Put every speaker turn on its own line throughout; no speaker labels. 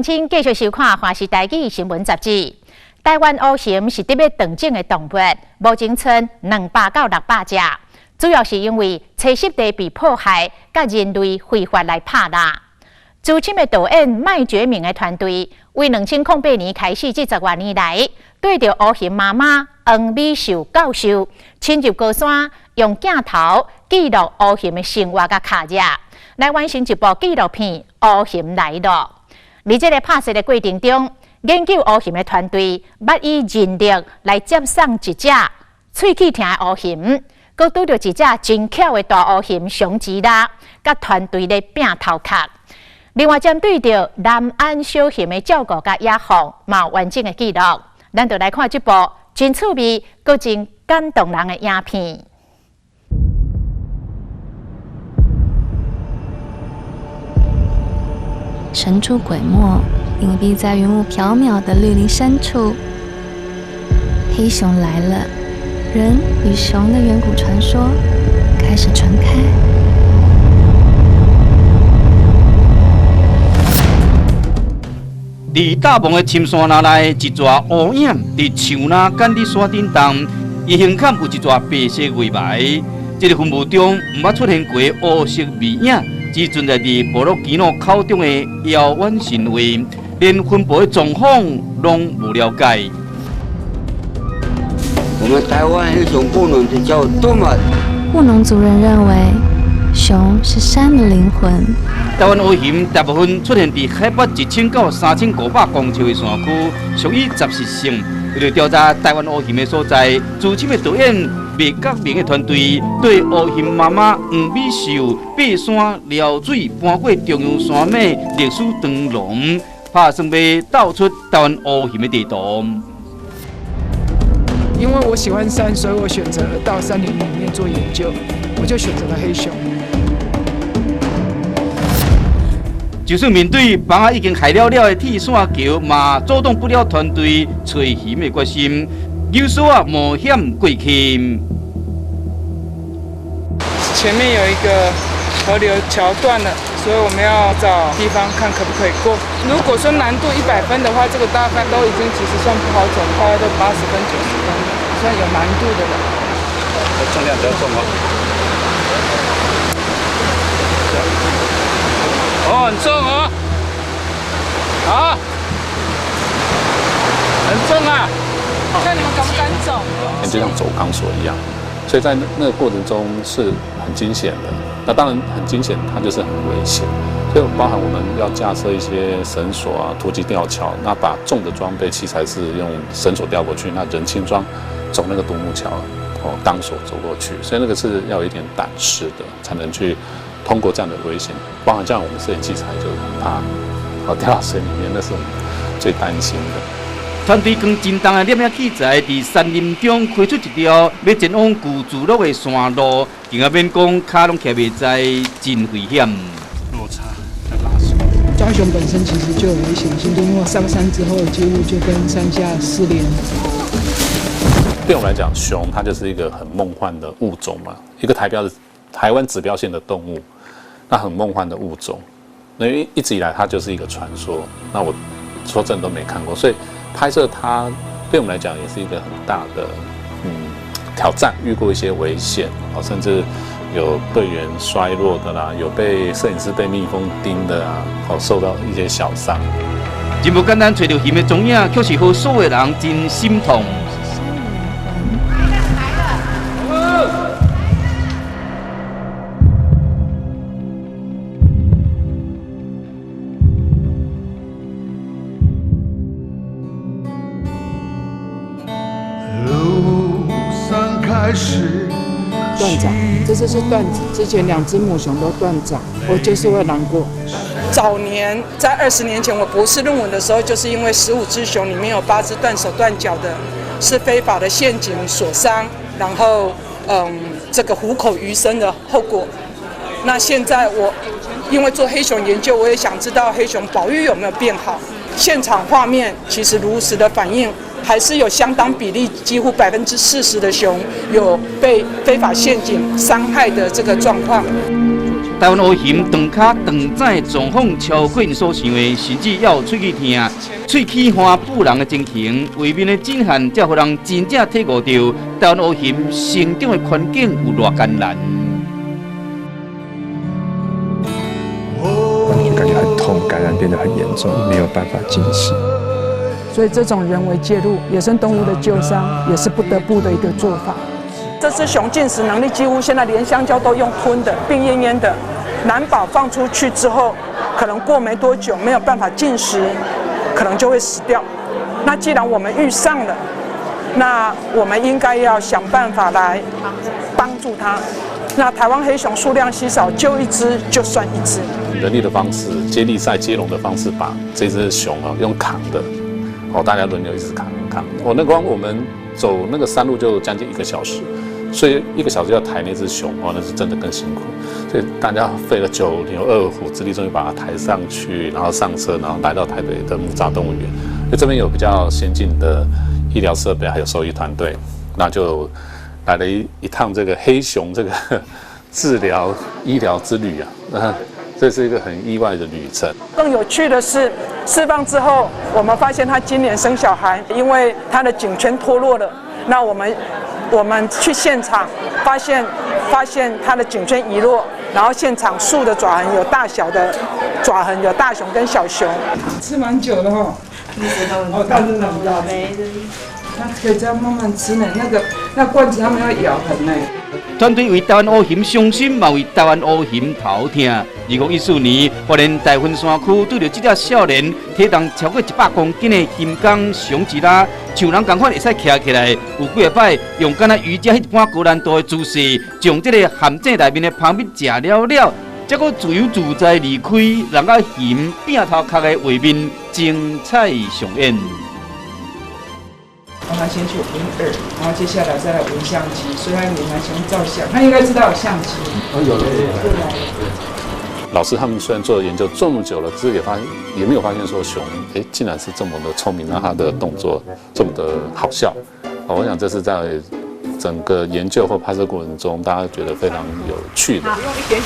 请继续收看《华视台语新闻杂志》。台湾乌熊是特别常见的动物，目前村200到600只，主要是因为栖息地被破坏，甲人类非法来拍打。资深的导演麦觉明的团队，为2008年开始这10多年来，对着乌熊妈妈黄美秀教授，深入高山，用镜头记录乌熊的生活甲脚迹，来完成一部纪录片《乌熊来了》。在这个拍摄的过程中，研究乌熊的团队捌以人力来接送一只喙齿疼的乌熊，佮拄到一只真巧的大乌熊熊吉拉，甲团队咧拼头壳。另外，针对着南安小熊的照顾甲野放，嘛完整的记录。咱就来看这部真趣味、佮真感动人的影片。
神出鬼没，隐蔽在云雾缥缈的绿林深处。黑熊来了，人与熊的远古传说开始传开。
伫大梦的深山林内，一撮乌影伫树林干伫山顶动，伊胸坎有一撮白色月眉。这个坟墓中毋捌出现过乌色微影。只存在伫部落基佬口中的遥远神话，连分布的状况拢无了解。
我们台湾黑熊布农就叫动物。
布农族人认为，熊是山的灵魂。
台湾乌熊大部分出现伫海拔1000到3500公尺的山区，属于杂食性。为了调查台湾乌熊的所在，资深的导演麦觉明的团队对乌熊妈妈黄美秀爬山撩水搬过中央山脉历史长龙，拍算要导出台湾乌熊的地图。
因为我喜欢山，所以我选择到山林里面做研究，我就选择了黑熊。
就算面对房啊已经害了的铁线桥，嘛阻挡不了团队找熊的决心。有所冒险过去。
前面有一个河流桥断了，所以我们要找地方看可不可以过。如果说难度100分的话，这个大概都已经其实算不好走，大概都80分、90分，算有难度的了。
重量比较重哦。哦，很重哦。好，很重啊。
那你们敢不敢走？
就像走钢索一样，所以在那个过程中是很惊险的。那当然很惊险，它就是很危险。所以包含我们要架设一些绳索啊、突击吊桥，那把重的装备器材是用绳索吊过去，那人轻装走那个独木桥钢索走过去，所以那个是要有一点胆识的，才能去通过这样的危险。包含像我们摄影器材就很怕掉到水里面，那是我们最担心的。
团队将真重的摄影器材伫山林中开出一条要前往旧聚落的山路，更啊免讲脚拢徛袂在，真危险。
落差在80。
抓熊本身其实就有危险性，就因为上山之后几乎就跟山下失联。
对我们来讲，熊它就是一个很梦幻的物种嘛，一个台湾指标性的动物，那很梦幻的物种。因为一直以来它就是一个传说，那我说真的都没看过，所以拍摄它对我们来讲也是一个很大的挑战，遇过一些危险甚至有队员衰弱的啦，有被摄影师被蜜蜂叮的啊，受到一些小伤。
真不简单，找到熊的踪影，却是让所有人真心痛。
断掌，这就是断指。之前2只母熊都断掌，我就是会难过。早年在20年前，我博士论文的时候，就是因为15只熊里面有8只断手断脚的，是非法的陷阱所伤，然后这个虎口余生的后果。那现在我因为做黑熊研究，我也想知道黑熊保育有没有变好。现场画面其实如实的反映。还是有相当比例，几乎40%的熊有被非法陷阱伤害的这个状况。
台湾乌熊长脚长仔状况超过因所想的，甚至要有喙齿痛、喙齿花布人的情形，为面的震撼，才互人真正体悟到台湾乌熊生长的环境有偌艰难。
感觉很痛，感染变得很严重，没有办法进食。
所以这种人为介入野生动物的救伤，也是不得不的一个做法。这只熊进食能力几乎现在连香蕉都用吞的，病恹恹的，难保放出去之后，可能过没多久没有办法进食，可能就会死掉。那既然我们遇上了，那我们应该要想办法来帮助它。那台湾黑熊数量稀少，救一只就算一只。
人力的方式，接力赛接龙的方式，把这只熊用扛的，大家轮流一直扛。那光我们走那个山路就将近1个小时。所以1个小时要抬那只熊，那是真的更辛苦。所以大家费了9牛2虎之力，终于把它抬上去，然后上车，然后来到台北的木栅动物园。所以这边有比较先进的医疗设备，还有兽医团队，那就来了一趟这个黑熊这个治疗医疗之旅啊。这是一个很意外的旅程。
更有趣的是，释放之后，我们发现他今年生小孩，因为他的颈圈脱落了。那我们去现场发现它的颈圈遗落，然后现场树的爪痕有大小的爪痕，有大熊跟小熊。吃蛮久的哈，但是很大杯，那可以这样慢慢吃呢。那罐子他们要咬痕呢。
团队为台湾乌熊伤心，嘛为台湾乌熊头痛。2014年，花莲大分山区对着这只少年体重超过100公斤的金刚熊吉拉，像人同款会使徛起来，有几个摆用敢若瑜伽迄般高难度的姿势，将这个陷阱内面的蜂蜜食了，才阁自由自在离开，让啊熊摒头壳的画面精彩上演。
让他先去闻耳，然后接下来再来闻相机，所以他脸还先照相，他应该知道有相机。有了。
老师他们虽然做的研究这么久了，可是也没有发现说熊，竟然是这么的聪明，让它的动作这么的好笑。我想这是在整个研究或拍摄过程中，大家觉得非常有趣的。
用一点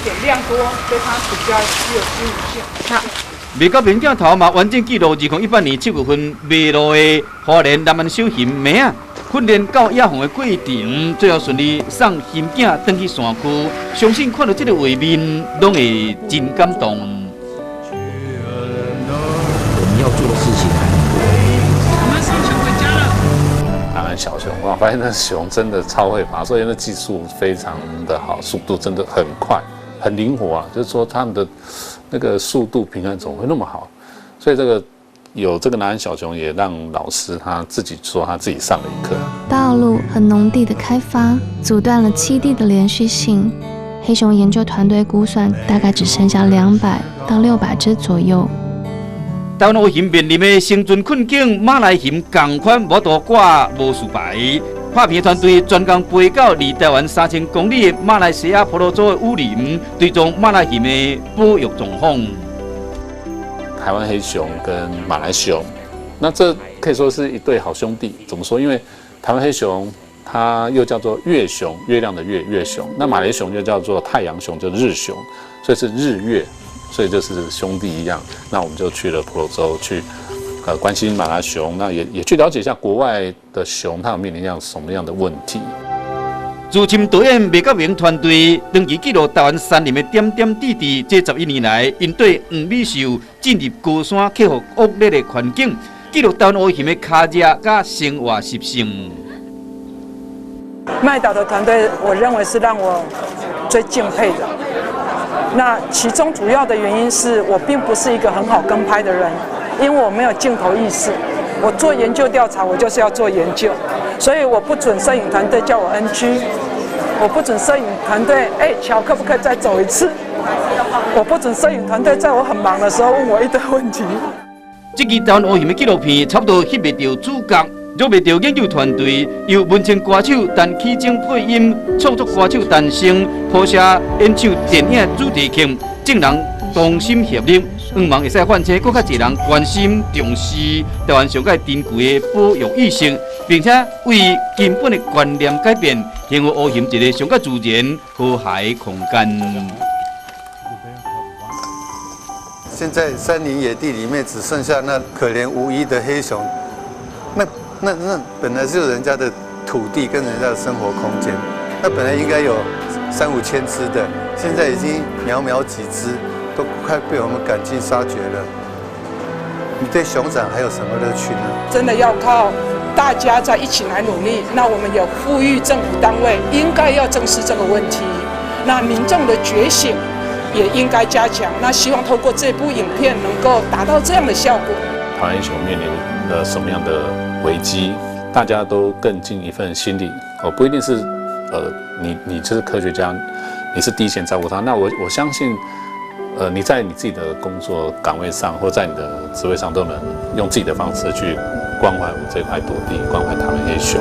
点量多，对它比较具有吸引性。
未到明镜头嘛，完整记录2018年7月份迷路的花莲南安小熊妹仔，训练到野放的过程，最后顺利送熊囝返去山区。相信看到这个画面，拢会真感动。
我们要做的事情还很多。
我们送熊回家了。
南安小熊，我发现那熊真的超会爬，所以那技术非常的好，速度真的很快，很灵活啊。就是说他们的那个速度平衡怎么会那么好？所以有这个南安小熊，也让老师他自己说他自己上了一课。
道路和农地的开发阻断了栖地的连续性，黑熊研究团队估算大概只剩下200到600只左右。
台湾乌熊面临的生存困境，马来熊同款无多挂无数牌。拍片团队专工飞到离台湾3000公里的马来西亚婆罗洲的武林，追踪马来熊的保育状况。
台湾黑熊跟马来熊，那这可以说是一对好兄弟。怎么说？因为台湾黑熊它又叫做月熊，月亮的月熊；那马来熊就叫做太阳熊，就是日熊，所以是日月，所以就是兄弟一样。那我们就去了婆罗洲去。关心马来熊，那也去了解一下国外的熊，它有面临什么样的问题。
资深导演麦国明团队长期记录台湾山林的点点滴滴，这11年来，因对黄美秀进入高山克服恶劣的环境，记录台湾乌熊的脚热甲生活习性。
麦岛的团队，我认为是让我最敬佩的。那其中主要的原因是我并不是一个很好跟拍的人。因为我没有镜头意识，我做研究调查，我就是要做研究，所以我不准摄影团队叫我 NG， 我不准摄影团队乔可不可以再走一次？我不准摄影团队在我很忙的时候问我一堆问题。
这支台湾乌熊的纪录片差不多翕袂到主角，若袂到研究团队由文青歌手陈启正配音，创作歌手陈升谱写演唱电影主题曲，众人同心协力。希望会使唤醒更较侪人关心、重视台湾上界珍贵的保育意识，并且为根本的观念改变，幸福乌熊一个上界自然和谐的空间。
现在山林野地里面只剩下那可怜无依的黑熊，那本来就是人家的土地跟人家的生活空间，那本来应该有3、5千只的，现在已经寥寥几只，都快被我们赶尽杀绝了。你对熊掌还有什么乐趣呢？
真的要靠大家在一起来努力。那我们有呼吁政府单位应该要正视这个问题，那民众的觉醒也应该加强。那希望透过这部影片能够达到这样的效果。
台湾熊面临了什么样的危机？大家都更尽一份心力。不一定是你就是科学家，你是第一线照顾它。那我相信。你在你自己的工作岗位上，或在你的职位上，都能用自己的方式去关怀我们这块土地，关怀台湾黑熊。